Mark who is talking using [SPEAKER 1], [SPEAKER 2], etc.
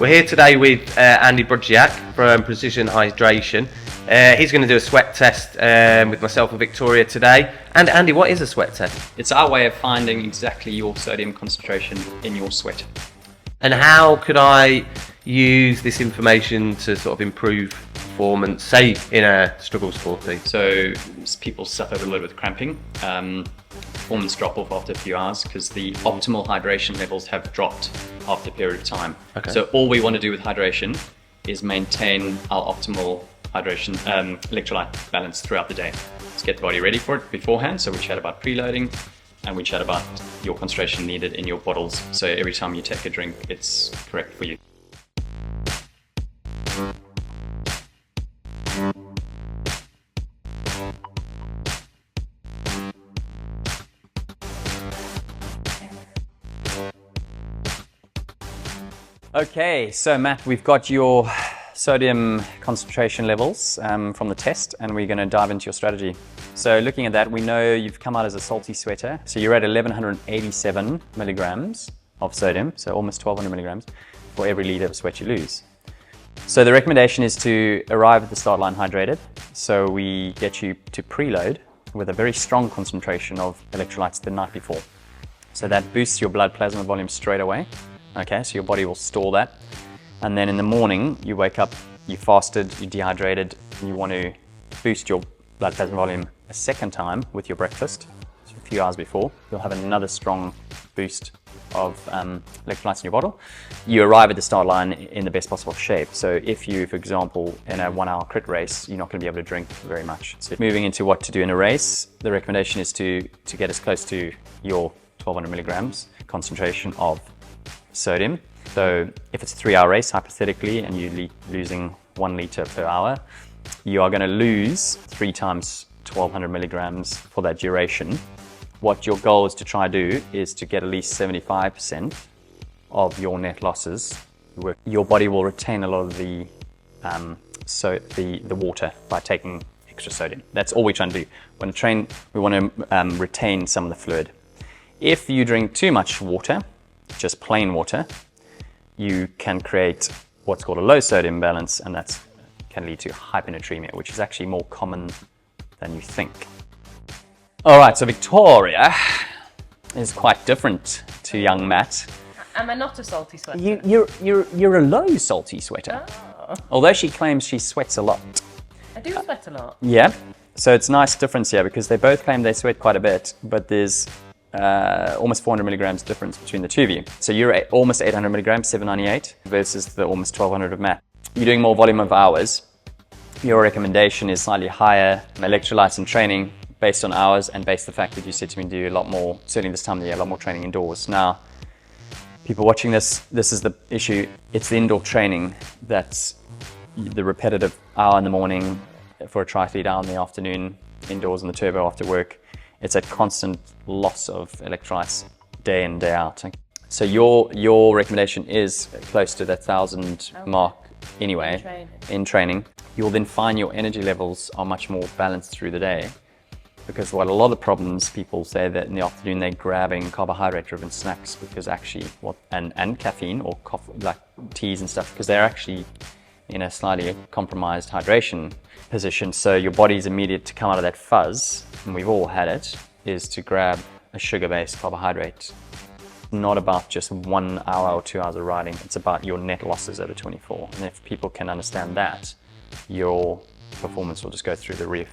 [SPEAKER 1] We're here today with Andy Brodziak from Precision Hydration. He's going to do a sweat test with myself and Victoria today. And Andy, what is a sweat test?
[SPEAKER 2] It's our way of finding exactly your sodium concentration in your sweat.
[SPEAKER 1] And how could I use this information to sort of improve performance, say in a struggle sporty?
[SPEAKER 2] So people suffer a little bit with cramping. Performance drop off after a few hours because the optimal hydration levels have dropped after a period of time.
[SPEAKER 1] Okay.
[SPEAKER 2] So all we want to do with hydration is maintain our optimal hydration electrolyte balance throughout the day. Let's get the body ready for it beforehand. So we chat about preloading and we chat about your concentration needed in your bottles. So every time you take a drink, it's correct for you. Okay, so Matt, we've got your sodium concentration levels from the test, and we're going to dive into your strategy. So looking at that, we know you've come out as a salty sweater. So you're at 1187 milligrams of sodium, so almost 1200 milligrams for every liter of sweat you lose. So the recommendation is to arrive at the start line hydrated. So we get you to preload with a very strong concentration of electrolytes the night before. So that boosts your blood plasma volume straight away. Okay, so your body will store that. And then in the morning, you wake up, you fasted, you're dehydrated, and you want to boost your blood plasma volume a second time with your breakfast. So a few hours before, you'll have another strong boost of electrolytes in your bottle. You arrive at the start line in the best possible shape. So if you, for example, in a 1 hour crit race, you're not going to be able to drink very much. So moving into what to do in a race, the recommendation is to get as close to your 1200 milligrams concentration of sodium. So if it's a 3 hour race, hypothetically, and you're losing 1 liter per hour, you are going to lose 3 times 1200 milligrams for that duration. What your goal is to try to do is to get at least 75% of your net losses. Your body will retain a lot of the water by taking extra sodium. That's all we're trying to do. When we train, we want to retain some of the fluid. If you drink too much water, just plain water, you can create what's called a low sodium balance, and that can lead to hyponatremia, which is actually more common than you think. All right, so Victoria is quite different to young Matt.
[SPEAKER 3] Am I not a salty sweater?
[SPEAKER 2] You're a low salty sweater.
[SPEAKER 3] Oh.
[SPEAKER 2] Although she claims she sweats a lot.
[SPEAKER 3] I do sweat a lot.
[SPEAKER 2] Yeah, so it's a nice difference here because they both claim they sweat quite a bit, but there's almost 400 milligrams difference between the two of you. So you're at almost 800 milligrams, 798, versus the almost 1200 of Matt. You're doing more volume of hours. Your recommendation is slightly higher electrolytes in training based on hours and based on the fact that you said to me do a lot more, certainly this time of the year, a lot more training indoors. Now, people watching this is the issue. It's the indoor training that's the repetitive hour in the morning for a triathlete, hour in the afternoon, indoors in the turbo after work. It's a constant loss of electrolytes day in, day out. So your recommendation is close to that 1,000 mark anyway in training. You'll then find your energy levels are much more balanced through the day, because what a lot of problems people say that in the afternoon they're grabbing carbohydrate-driven snacks because actually and caffeine or coffee, like teas and stuff, because they're actually in a slightly compromised hydration position. So your body's immediate to come out of that fuzz, and we've all had it, is to grab a sugar-based carbohydrate. Not about just 1 hour or 2 hours of riding, it's about your net losses over 24. And if people can understand that, your performance will just go through the roof.